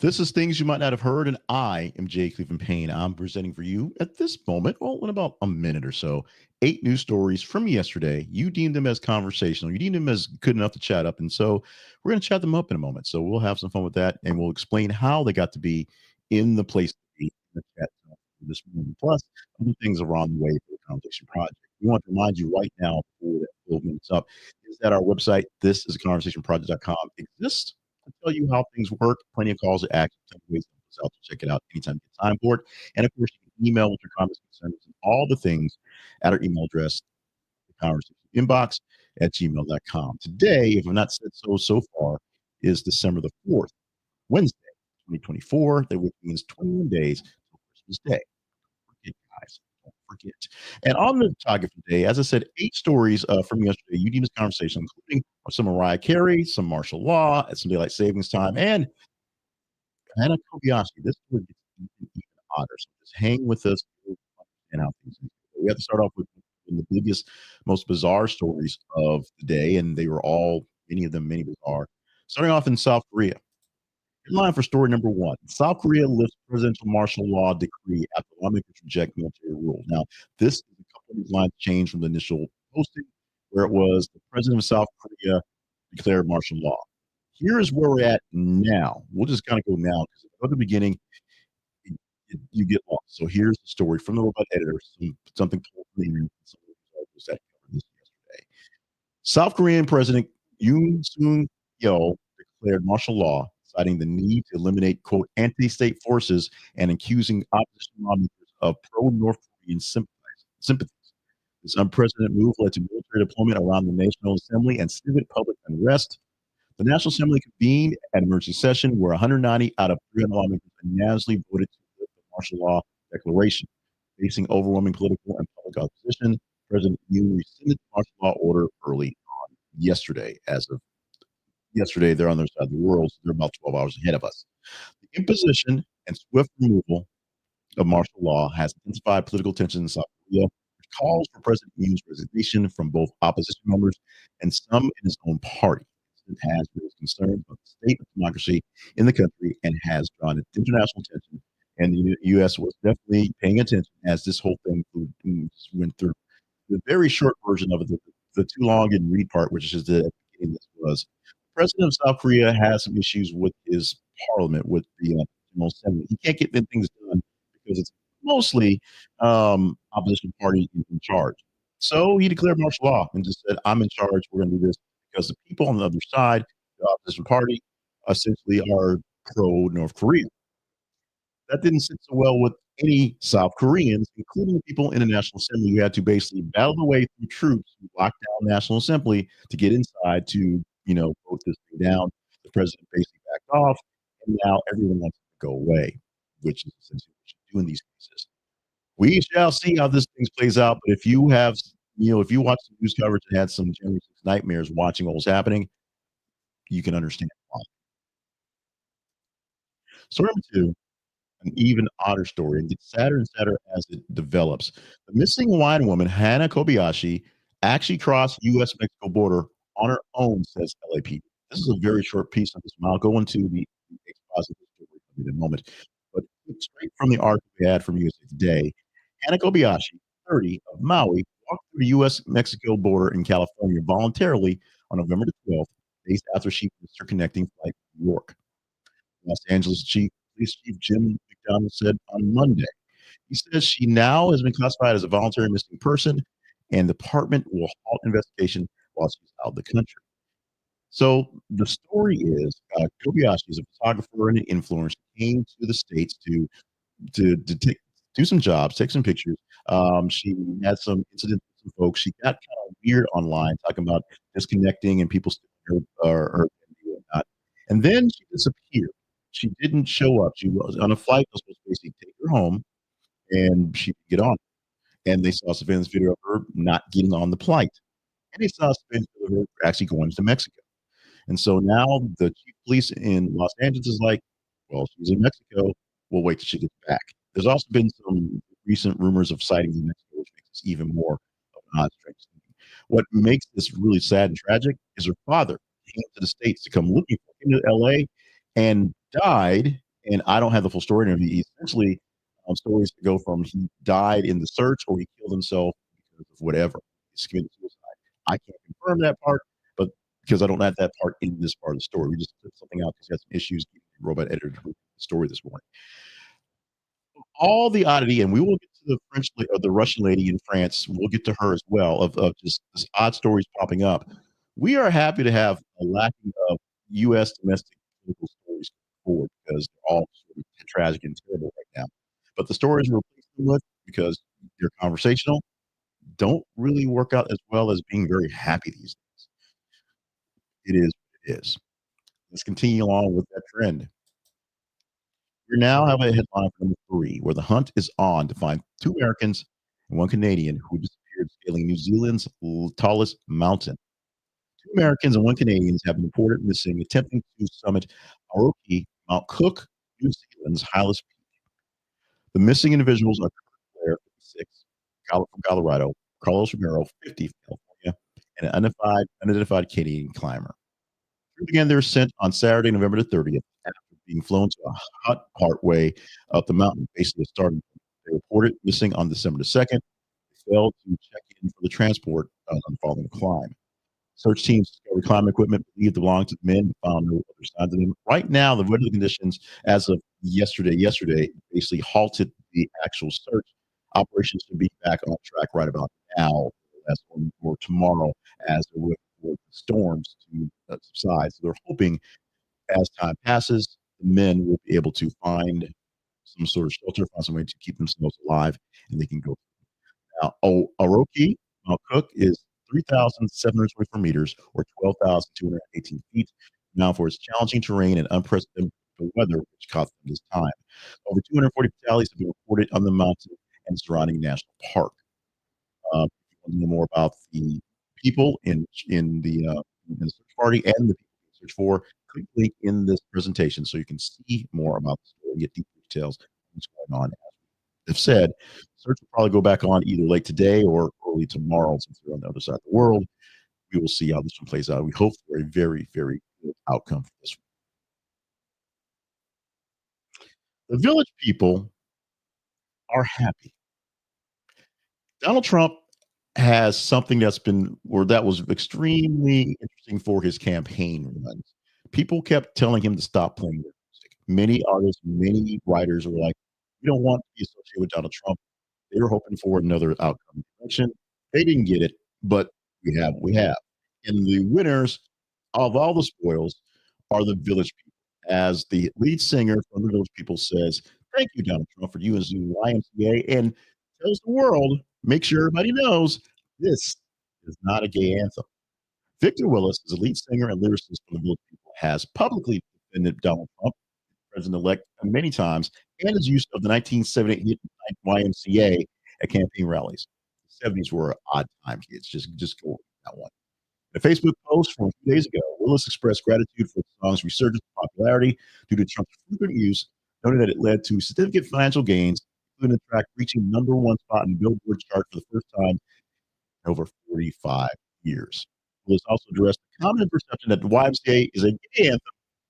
This is things you might not have heard, and I am Jay Cleveland Payne. I'm presenting for you at this moment, well, in about a minute or so, 8 news stories from yesterday. You deemed them as conversational. You deemed them as good enough to chat up, and so we're going to chat them up in a moment. So we'll have some fun with that, and we'll explain how they got to be in the place to be in the chat zone for this morning. Plus, other things around the way for the Conversation Project. We want to remind you right now, before that 12 minutes up, is that our website, this is a conversationproject.com, exists to tell you how things work. Plenty of calls to action. Plenty of ways to help us out. So check it out anytime you get time for it. And of course, you can email with your comments, concerns, and all the things at our email address, the conversation inbox at gmail.com. Today, if I've not said so far, is December the 4th, Wednesday, 2024, which means 21 days till Christmas Day. Forget, guys. Don't forget. And on the target for today, as I said, 8 stories from yesterday. You deem this conversation, including some Mariah Carey, some martial law, some daylight savings time, and Hannah Kobayashi. This one gets even odder. So just hang with us and how things go. We have to start off with the biggest, most bizarre stories of the day, and they were all, many of them, many bizarre. Starting off in South Korea. Headline for story number one: South Korea lifts presidential martial law decree after lawmakers reject military rule. Now, this is a couple of these lines changed from the initial posting, where it was the president of South Korea declared martial law. Here is where we're at now. We'll just kind of go now because at the beginning, you get lost. So here's the story from the robot editor, something told me some of the articles that covered this yesterday. South Korean President Yoon Suk Yeol declared martial law, citing the need to eliminate, quote, anti-state forces and accusing opposition lawmakers of pro-North Korean sympathies. This unprecedented move led to military deployment around the National Assembly and civic public unrest. The National Assembly convened an emergency session where 190 out of 300 lawmakers unanimously voted to lift the martial law declaration. Facing overwhelming political and public opposition, President Yoon rescinded the martial law order early on yesterday. As of yesterday, they're on their side of the world, so they're about 12 hours ahead of us. The imposition and swift removal of martial law has intensified political tensions in South Korea, which calls for President Yoon's resignation from both opposition members and some in his own party. It has raised concerns about the state of democracy in the country and has drawn international attention. And the U.S. was definitely paying attention as this whole thing went through. The very short version of it, the too long and read part, which is the beginning, this was the president of South Korea has some issues with his parliament, with the General Assembly. He can't get things done because it's mostly opposition party in charge. So he declared martial law and just said, I'm in charge. We're going to do this because the people on the other side, the opposition party, essentially are pro North Korea. That didn't sit so well with any South Koreans, including the people in the National Assembly who had to basically battle their way through troops who locked down the National Assembly to get inside to, vote this thing down. The president basically backed off, and now everyone wants it to go away, which is essentially what you do in these cases. We shall see how this thing plays out. But if you have, if you watch the news coverage and had some January 6th nightmares watching what was happening, you can understand why. Story number two, an even odder story, and gets sadder and sadder as it develops. The missing wine woman, Hannah Kobayashi, actually crossed U.S. Mexico border on her own, says LAPD. This is a very short piece of this one. I'll go into the expositive story in a moment. But straight from the article we had from USA Today, Hannah Kobayashi, 30, of Maui, walked through the U.S. Mexico border in California voluntarily on November the 12th, days after she missed her connecting flight to New York. Los Angeles Police Chief Jim McDonald said on Monday. He says she now has been classified as a voluntary missing person, and the department will halt investigation while she's out of the country. So the story is Kobayashi is a photographer and an influencer. Came to the States to do some jobs, take some pictures. She had some incidents with some folks. She got kind of weird online, talking about disconnecting and people stealing her identity and whatnot. And then she disappeared. She didn't show up. She was on a flight that was supposed to basically take her home, and she didn't get on. And they saw surveillance video of her not getting on the flight. And they saw surveillance video of her actually going to Mexico. And so now the chief of police in Los Angeles is like, well, she's in Mexico. We'll wait till she gets back. There's also been some recent rumors of sightings in Mexico, which makes this even more of an odd, strange thing. What makes this really sad and tragic is her father came to the States to come looking for her, came to LA and died and I don't have the full story interview. He essentially, stories go from he died in the search or he killed himself because of whatever. He's committed suicide. I can't confirm that part, but because I don't have that part in this part of the story. We just took something out because we had some issues getting the robot editor to read the story this morning. All the oddity, and we will get to the French or the Russian lady in France. We'll get to her as well of just this odd stories popping up. We are happy to have a lacking of U.S. domestic political stories forward because they're all sort of tragic and terrible right now. But the stories we're replacing with, because they're conversational, don't really work out as well as being very happy these days. It is what it is. Let's continue along with that trend. We now have a headline for number 3, where the hunt is on to find 2 Americans and 1 Canadian who disappeared scaling New Zealand's tallest mountain. 2 Americans and 1 Canadian have been reported missing attempting to summit Aoki, Mount Cook, New Zealand's highest peak. The missing individuals are Claire, 56, from Colorado, Carlos Romero, 50, from California, and an unidentified Canadian climber. They began their ascent on Saturday, November the 30th, after being flown to a hut partway up the mountain, basically starting. They reported missing on December the 2nd. They failed to check in for the transport on the following climb. Search teams discovered climbing equipment believed to belong to the men, but found no other signs of them. Right now, the weather conditions as of yesterday basically halted the actual search. Operations should be back on track right about now, as or tomorrow, as they're waiting for the storms to subside. So they're hoping as time passes, the men will be able to find some sort of shelter, find some way to keep themselves alive, and they can go. Now, Aroki Mount Cook is 3,724 meters or 12,218 feet. Now, for its challenging terrain and unprecedented weather, which cost them this time. Over 240 fatalities have been reported on the mountain and surrounding national park. If you want to know more about the people in the search party and the people you search for, click the link in this presentation so you can see more about the story and get deeper details of what's going on. As I've said, search will probably go back on either late today or early tomorrow since they're on the other side of the world. We will see how this one plays out. We hope for a very, very good outcome for this one. The village people are happy. Donald Trump has something that's been or that was extremely interesting for his campaign runs. People kept telling him to stop playing their music. Many artists, many writers were like, "We don't want to be associated with Donald Trump." They were hoping for another outcome in the election. They didn't get it, but we have what we have. And the winners of all the spoils are the village people. As the lead singer from the village people says, "Thank you, Donald Trump, for using Y.M.C.A. and tells the world, make sure everybody knows this is not a gay anthem." Victor Willis is a lead singer and lyricist from the village people, has publicly defended Donald Trump, president-elect, many times, and his use of the 1978 hit Y.M.C.A. at campaign rallies. The 70s were odd time, kids. Just go with that one. In a Facebook post from a few days ago, Willis expressed gratitude for the song's resurgence in popularity due to Trump's frequent use, noting that it led to significant financial gains, including the track reaching #1 spot in the Billboard chart for the first time in over 45 years. Willis also addressed the common perception that the YMCA is a gay anthem,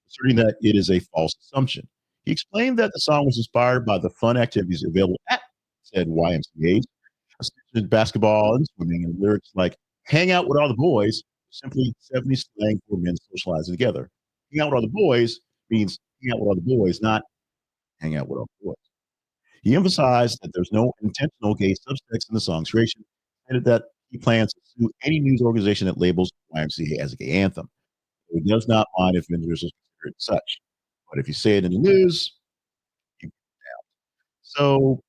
asserting that it is a false assumption. He explained that the song was inspired by the fun activities available at said YMCA's, such as basketball and swimming, and lyrics like "hang out with all the boys," simply 70s slang for men socializing together. Hang out with all the boys means hang out with all the boys, not hang out with all the boys. He emphasized that there's no intentional gay subtext in the song's creation, and that he plans to sue any news organization that labels YMCA as a gay anthem. He does not mind if individuals consider it such. But if you say it in the news, you so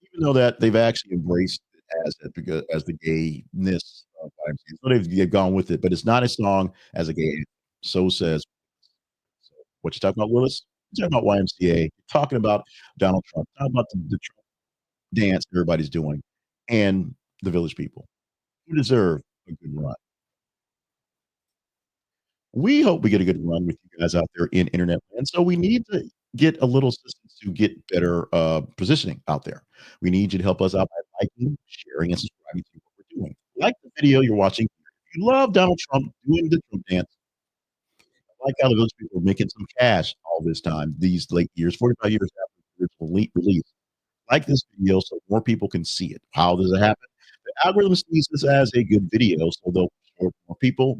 even though that they've actually embraced it as it because as the gayness of YMCA, so they've gone with it, but it's not a song as a gay anthem. So says so what you talking about, Willis? You're talking about YMCA. You're talking about Donald Trump. Talking about the Trump dance everybody's doing, and the village people who deserve a good run. We hope we get a good run with you guys out there in internet land. So we need to get a little assistance to get better positioning out there. We need you to help us out by liking, sharing, and subscribing to what we're doing. Like the video you're watching. If you love Donald Trump doing the Trump dance, like how the village people are making some cash all all this time, these late years, 45 years after the original release. Like this video so more people can see it. How does it happen? The algorithm sees this as a good video, so they'll show it to more people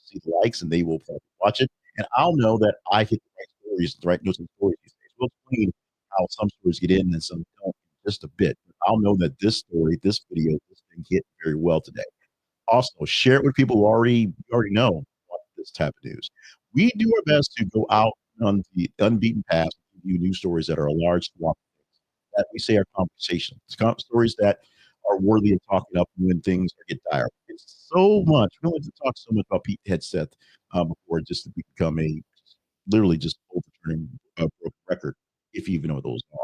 see the likes, and they will probably watch it. And I'll know that I hit the right stories, the right news and stories these days. We'll explain how some stories get in and some don't just a bit. But I'll know that this story, this video, this thing hit very well today. Also, share it with people who already know about this type of news. We do our best to go out on the unbeaten path to give you news stories that are a large swath that we say are conversations. Stories that are worthy of talking up when things get dire. It's so much. We don't have to talk so much about Pete Hegseth before just to become a literally just overturning a broken record, if you even know what those are.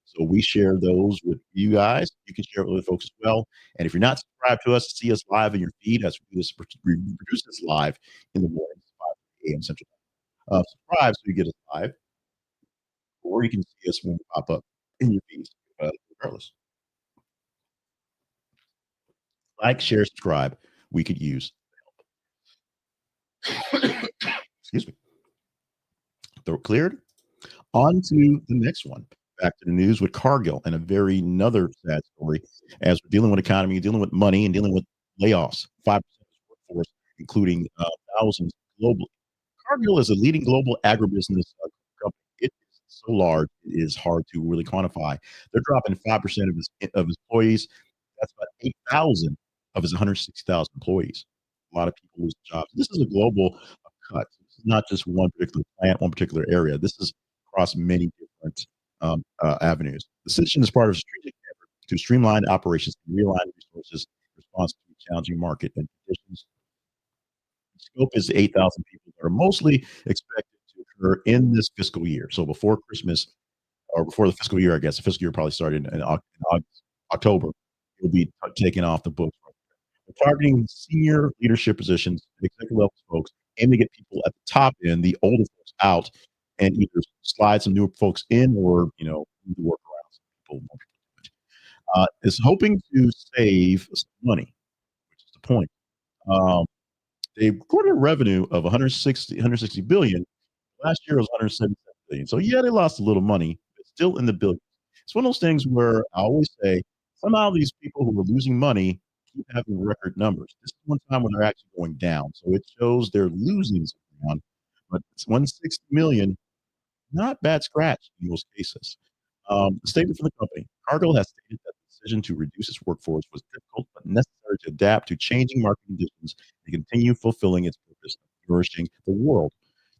So we share those with you guys. You can share it with other folks as well. And if you're not subscribed to us, see us live in your feed as we produce this live in the morning, 5 a.m. Central Time. Subscribe so you get us live, or you can see us when we pop up in your feeds, regardless. Like, share, subscribe. We could use. Excuse me. Throat cleared. On to the next one. Back to the news with Cargill and a very another sad story as we're dealing with economy, dealing with money, and dealing with layoffs. 5% of the workforce, including thousands globally. Cargill is a leading global agribusiness company. It is so large, it is hard to really quantify. They're dropping 5% of his employees. That's about 8,000 of his 160,000 employees. A lot of people lose jobs. This is a global cut. This is not just one particular plant, one particular area. This is across many different avenues. The decision is part of a strategic effort to streamline operations and realign resources in response to challenging market and conditions. The scope is 8,000 people that are mostly expected to occur in this fiscal year. So before Christmas, or before the fiscal year, I guess the fiscal year probably started in October. It'll be taken off the books. We're targeting senior leadership positions, executive level folks, aim to get people at the top end, the older folks out, and either slide some newer folks in or do work around some people. Is hoping to save some money, which is the point. Um, they recorded a revenue of 160 billion. Last year was 177 billion. So yeah, they lost a little money, but still in the billions. It's one of those things where I always say somehow these people who are losing money keep having record numbers. This is one time when they're actually going down. So it shows they're losing some ground, but it's 160 million, not bad scratch in most cases. The statement from the company: Cargill has stated that the decision to reduce its workforce was difficult but necessary to adapt to changing market conditions and continue fulfilling its purpose of nourishing the world.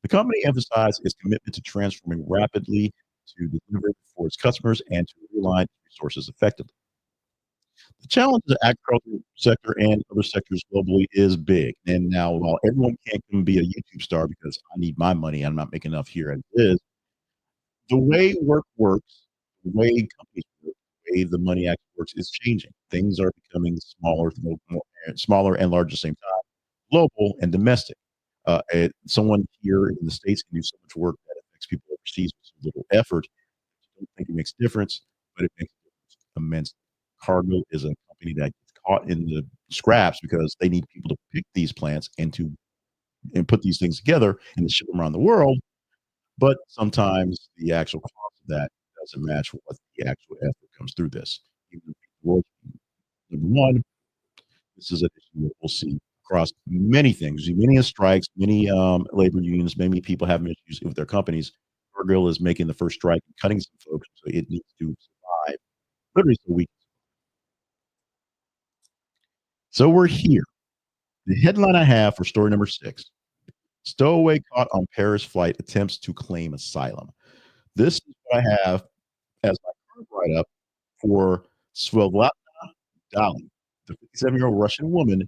The company emphasized its commitment to transforming rapidly to deliver for its customers and to realign resources effectively. The challenge of the agricultural sector and other sectors globally is big. And now, while everyone can't come be a YouTube star because I need my money, I'm not making enough here as it is, the way work works, the way companies work, the way the money actually works is changing. Things are becoming smaller and larger at the same time, global and domestic. Someone here in the States can do so much work that affects people overseas with so little effort. I don't think it makes a difference, but it makes a difference immensely. Cargill is a company that gets caught in the scraps because they need people to pick these plants and put these things together and to ship them around the world. But sometimes the actual cost of that doesn't match what the actual effort comes through this. Even if number one, this is an issue that we'll see across many things, many strikes, many labor unions, many people having issues with their companies. Cargill is making the first strike and cutting some folks, so it needs to survive. Literally, so we. So we're here. The headline I have for story number 6: Stowaway caught on Paris flight attempts to claim asylum. This is what I have as my current write up for Svetlana Dali, the 57-year-old Russian woman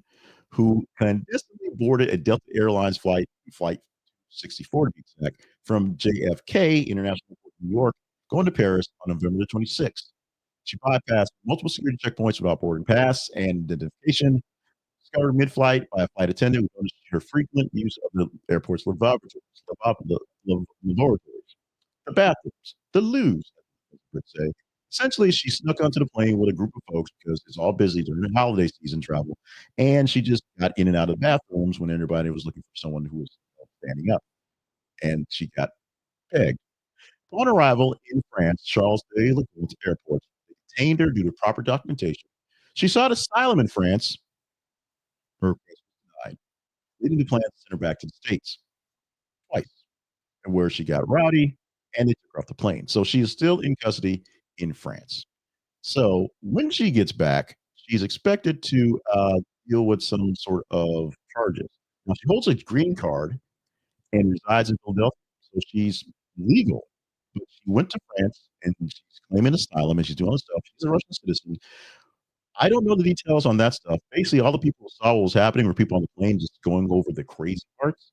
who clandestinely boarded a Delta Airlines flight 64 to be exact, from JFK International Airport in New York, going to Paris on November the 26th. She bypassed multiple security checkpoints without boarding pass and identification. Discovered mid-flight by a flight attendant who noticed her frequent use of the airport's laboratories, the bathrooms, the loos, as you would say. Essentially, she snuck onto the plane with a group of folks because it's all busy during the holiday season travel, and she just got in and out of the bathrooms when everybody was looking for someone who was standing up, and she got pegged. On arrival in France, Charles de Gaulle's airport, they detained her due to proper documentation. She sought asylum in France. Her request was denied, leading to plans to send her back to the States twice, and where she got rowdy and they took her off the plane. So she is still in custody in France. So when she gets back, she's expected to deal with some sort of charges. Now, she holds a green card and resides in Philadelphia. So she's legal, but she went to France and she's claiming asylum and she's doing all this stuff. She's a Russian citizen. I don't know the details on that stuff. Basically, all the people who saw what was happening were people on the plane just going over the crazy parts.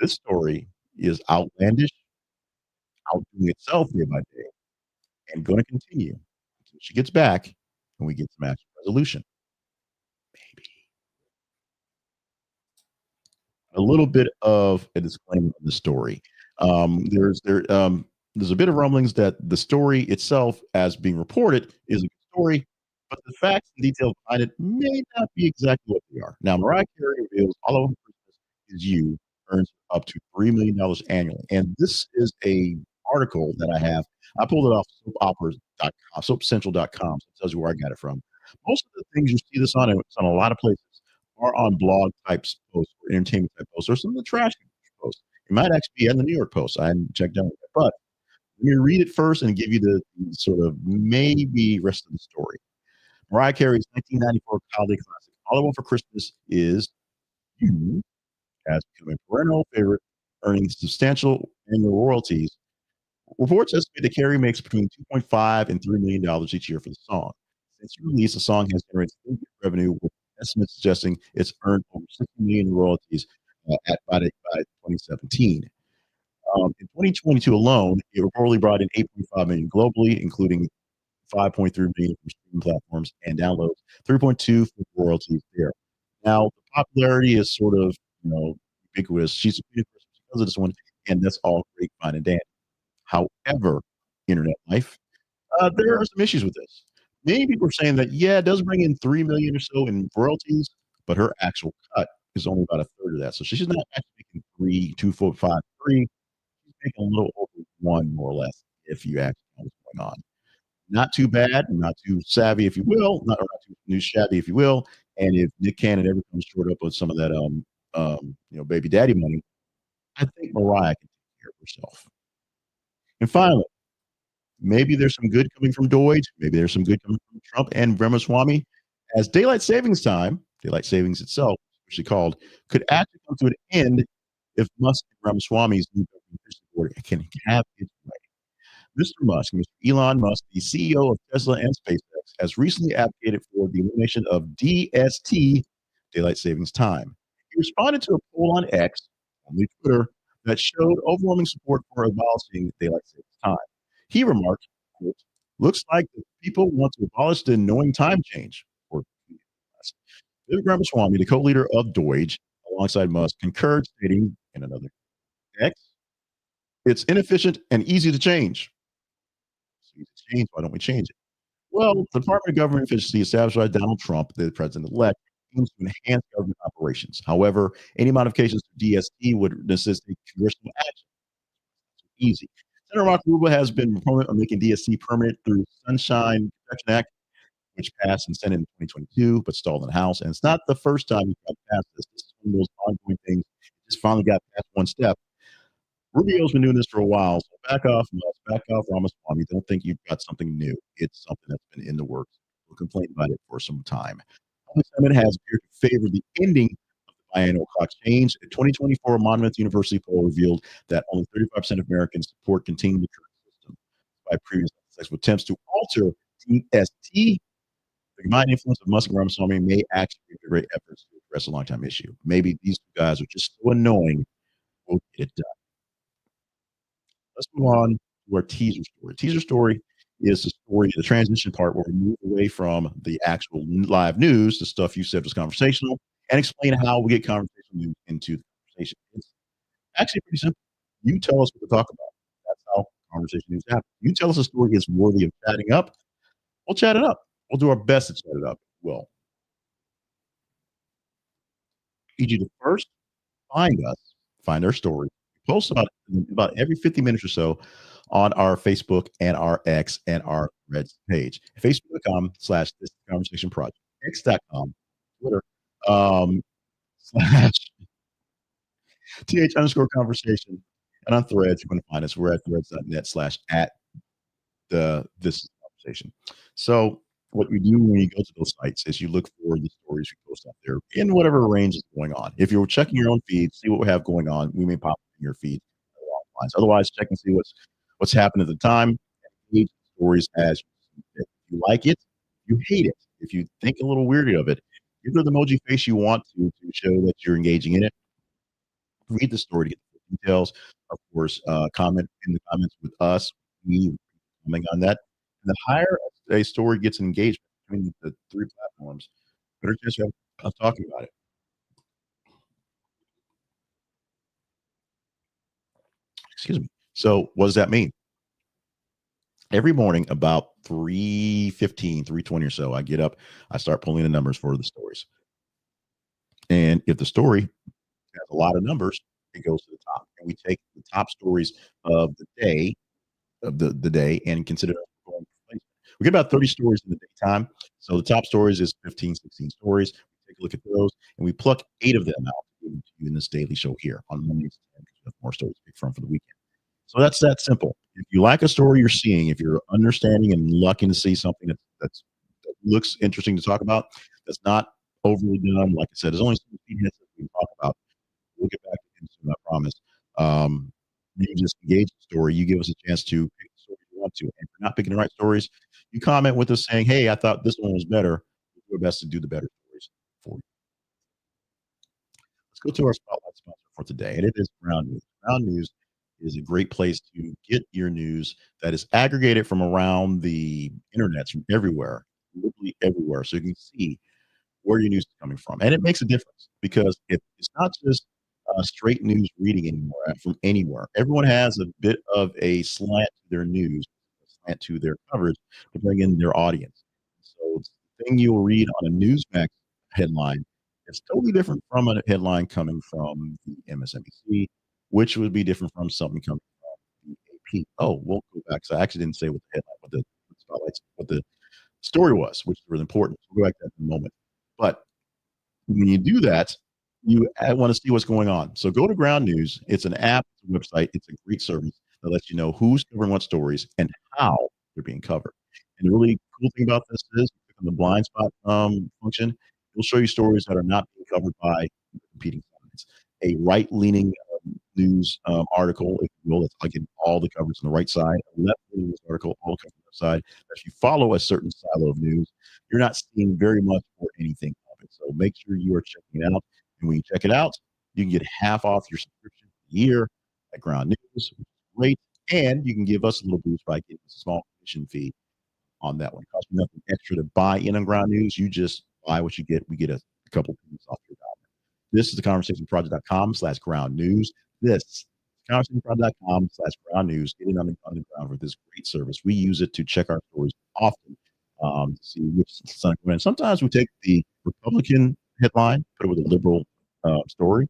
This story is outlandish, outdoing itself day by day, and going to continue until she gets back and we get some actual resolution. Maybe. A little bit of a disclaimer on the story. There's a bit of rumblings that the story itself, as being reported, is a good story, but the facts and details behind it may not be exactly what they are. Now, Mariah Carey reveals All I Want for Christmas Is You earns up to $3 million annually, and this is a article that I have. I pulled it off soapoperas.com, soapcentral.com, so it tells you where I got it from. Most of the things you see this on, and it's on a lot of places, are on blog types posts or entertainment type posts or some of the trash posts. It might actually be in the New York Post. I hadn't checked out yet, but let me read it first and give you the sort of maybe rest of the story. Mariah Carey's 1994 holiday classic, All I Want for Christmas Is You, has become a perennial favorite, earning substantial annual royalties. Reports estimate that Carey makes between 2.5 and $3 million each year for the song. Since release, the song has generated significant revenue, with estimates suggesting it's earned over 60 million in royalties by 2017. In 2022 alone, it reportedly brought in 8.5 million globally, including 5.3 million from streaming platforms and downloads, 3.2 for royalties there. Now, the popularity is sort of, ubiquitous. She's a beauty person because of this one, and that's all great, fine, and dandy. However, internet life, there are some issues with this. Many people are saying that, yeah, it does bring in 3 million or so in royalties, but her actual cut is only about a third of that. So she's not actually making three, 2.5, 3. She's making a little over one, more or less, if you actually know what's going on. Not too bad, not too savvy, if you will, not, or not too new shabby, if you will. And if Nick Cannon ever comes short up with some of that, baby daddy money, I think Mariah can take care of herself. And finally, maybe there's some good coming from Deutsch. Maybe there's some good coming from Trump and Ramaswamy, as daylight savings itself, actually called, could actually come to an end if Musk and Ramaswamy's new government board can have its way. Mr. Musk, Mr. Elon Musk, the CEO of Tesla and SpaceX, has recently advocated for the elimination of DST, daylight savings time. He responded to a poll on X, only Twitter, that showed overwhelming support for abolishing daylight savings time. He remarked, quote, "Looks like the people want to abolish the annoying time change." Or, Vivek Ramaswamy, the co-leader of Deutsche, alongside Musk, concurred, stating in another X, "It's inefficient and easy to change." It's easy to change. Why don't we change it? Well, the Department of Government Efficiency, established by Donald Trump, the president-elect, aims to enhance government operations. However, any modifications to DST would necessitate congressional action. Easy. Senator Mark Rubio has been a proponent of making DST permanent through Sunshine Protection Act, which passed in Senate in 2022, but stalled in the House. And it's not the first time he got past this. This is one of those ongoing things. It just finally got past one step. Rubio's been doing this for a while, so back off, Musk, back off, Ramaswamy. Don't think you've got something new. It's something that's been in the works. We'll complain about it for some time. Public sentiment has appeared to favor the ending of the biennial clock change. A 2024 Monmouth University poll revealed that only 35% of Americans support continuing the current system. By previous successful attempts to alter DST, the combined influence of Musk and Ramaswamy may actually be great efforts to address a long-time issue. Maybe these two guys are just so annoying, we'll get it done. Let's move on to our teaser story. Teaser story is the story, the transition part where we move away from the actual live news, the stuff you said was conversational, and explain how we get conversational news into the conversation. It's actually pretty simple. You tell us what to talk about. That's how conversation news happens. You tell us a story is worthy of chatting up. We'll chat it up. We'll do our best to chat it up. Well, need you to first find us, find our story, post about every 50 minutes or so on our Facebook and our X and our Threads page. Facebook.com/this conversation project. X.com, Twitter, slash th underscore conversation. And on Threads, you're going to find us. We're at threads.net/at the this conversation. So what you do when you go to those sites is you look for the stories we post out there in whatever range is going on. If you're checking your own feed, see what we have going on. We may pop up in your feed along the lines. Otherwise, check and see what's happened at the time. Read stories as you see it. If you like it, you hate it. If you think a little weirdly of it, give it the emoji face you want to show that you're engaging in it. Read the story to get the details. Of course, comment in the comments with us. We comment on that. And the higher a story gets engagement between the three platforms, better chance you have of talking about it. Excuse me. So what does that mean? Every morning about 3:15, 3:20 or so, I get up, I start pulling the numbers for the stories. And if the story has a lot of numbers, it goes to the top. And we take the top stories of the day the day and consider it going for placement. We get about 30 stories in the daytime. So the top stories is 15, 16 stories. We take a look at those and we pluck 8 of them out to give them to you in this daily show here on Mondays because we have more stories to pick from for the weekend. So that's that simple. If you like a story you're seeing, if you're understanding and looking to see something that looks interesting to talk about, that's not overly done. Like I said, there's only 17 hits that we can talk about. We'll get back to him soon, I promise. You just engage the story. You give us a chance to pick the story you want to. And if you're not picking the right stories, you comment with us saying, "Hey, I thought this one was better." We'll do our best to do the better stories for you. Let's go to our spotlight sponsor for today, and it is Ground News. Ground News is a great place to get your news that is aggregated from around the internet, from everywhere, literally everywhere, so you can see where your news is coming from. And it makes a difference because it's not just straight news reading anymore from anywhere. Everyone has a bit of a slant to their news, a slant to their coverage to bring in their audience. So the thing you'll read on a Newsmax headline is totally different from a headline coming from the MSNBC, which would be different from something coming from the AP. Oh, we'll go back. So I actually didn't say what the headline, what the spotlights, what the story was, which is really important. We'll go back to that in a moment. But when you do that, you want to see what's going on. So go to Ground News. It's an app, it's a website, it's a great service that lets you know who's covering what stories and how they're being covered. And the really cool thing about this is click on the blind spot function. It'll show you stories that are not being covered by competing sides. A right-leaning news article, if you will, that's again all the coverage on the right side. A left-leaning news article, all covered on the left side. If you follow a certain silo of news, you're not seeing very much or anything of it. So make sure you are checking it out. And when you check it out, you can get half off your subscription for the year at Ground News, which is great. And you can give us a little boost by getting a small commission fee on that one. It costs you nothing extra to buy in on Ground News. You just buy what you get. We get a couple pennies off your dollar. This is the conversationproject.com/ground news. This conversationproject.com/ground news. Getting on the ground for this great service. We use it to check our stories often to see which side win. Sometimes we take the Republican headline, put it with a liberal story,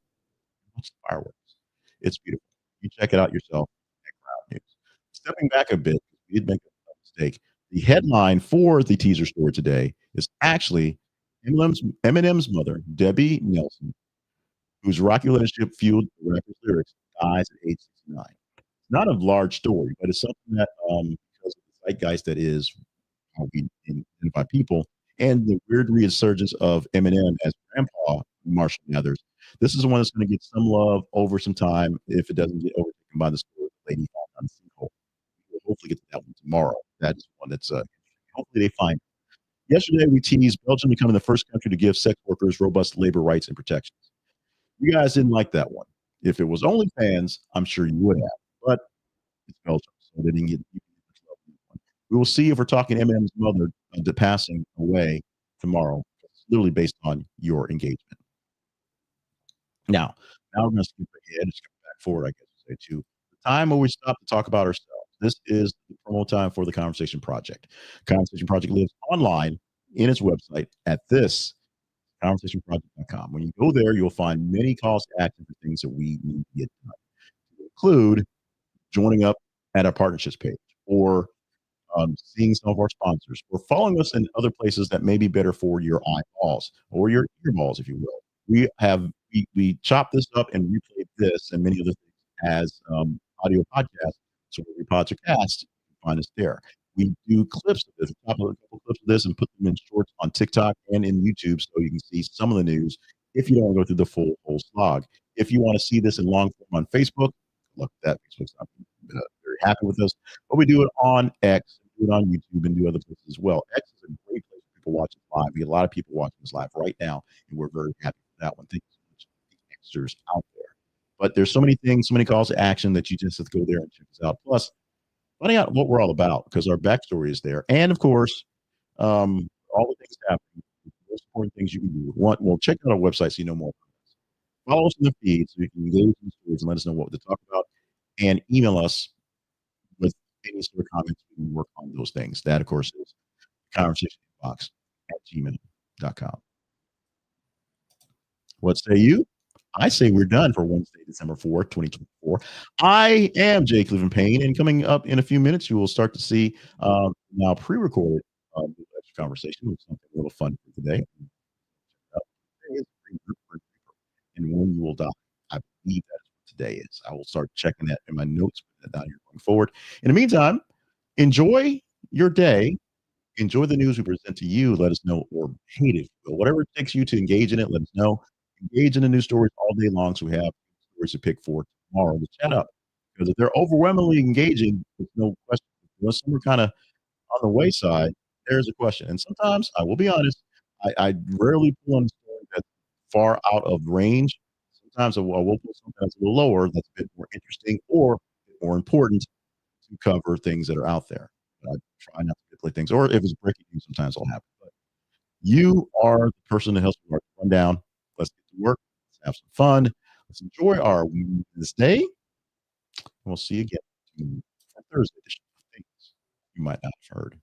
watch the fireworks. It's beautiful. You check it out yourself at Ground News. Stepping back a bit, we did make a mistake. The headline for the teaser story today is actually Eminem's mother, Debbie Nelson, whose rocky relationship fueled the rapper's lyrics, dies at age 69. It's not a large story, but it's something that, because of the zeitgeist that is how we identify people and the weird resurgence of Eminem as Grandpa Marshall Mathers, this is the one that's going to get some love over some time if it doesn't get overtaken by the story of the lady found on the sinkhole. We'll hopefully get to that one tomorrow. That is one that's hopefully they find. Yesterday, we teased Belgium becoming the first country to give sex workers robust labor rights and protections. You guys didn't like that one. If it was OnlyFans, I'm sure you would have, but it's Belgium, so they didn't get you didn't get much love on this one. We will see if we're talking Eminem's mother passing away tomorrow. It's literally based on your engagement. Now we're going to skip ahead and skip back forward, I guess to say too. The time where we stop to talk about ourselves. This is the promo time for the Conversation Project. Conversation Project lives online in its website at this conversationproject.com. When you go there, you'll find many calls to action for things that we need to get done. include joining up at our partnerships page or seeing some of our sponsors or following us in other places that may be better for your eyeballs or your earballs, if you will. We chop this up and replay this and many other things as audio podcasts. So where your pods are cast, you can find us there. We do clips of this, we chop up a couple clips of this and put them in shorts on TikTok and in YouTube so you can see some of the news if you don't want to go through the full whole slog. If you want to see this in long form on Facebook, look at that. Facebook's not very happy with us, but we do it on X, do it on YouTube, and do other places as well. X is a great place for people watching live. We get a lot of people watching this live right now, and we're very happy with that one. Thank you so much to the Xers out there. But there's so many things, so many calls to action that you just have to go there and check us out. Plus, finding out what we're all about because our backstory is there, and of course, all the things happening. The most important things you can do. One, well, check out our website so you know more. Follow us in the feed so you can engage in the stories and let us know what to talk about, and email us with any sort of comments. We can work on those things. That, of course, is conversation box at gmail.com. What say you? I say we're done for Wednesday, December 4th, 2024. I am Jay Cleveland Payne, and coming up in a few minutes, you will start to see now pre-recorded extra conversation with something a little fun for today. And when you will die. I believe that is what today is. I will start checking that in my notes, put that down here going forward. In the meantime, enjoy your day. Enjoy the news we present to you. Let us know or hate it. Whatever it takes you to engage in it, let us know. Engage in the news stories all day long so we have stories to pick for tomorrow to chat up. Because if they're overwhelmingly engaging, there's no question. Unless some are kind of on the wayside, there's a question. And sometimes, I will be honest, I rarely pull on a story that's far out of range. Sometimes I will pull something that's a little lower, that's a bit more interesting or more important to cover things that are out there. But I try not to play things, or if it's breaking news, sometimes it'll happen. But you are the person that helps me run down. Let's get to work. Let's have some fun. Let's enjoy our win this day. And we'll see you again for Thursday edition of things you might not have heard.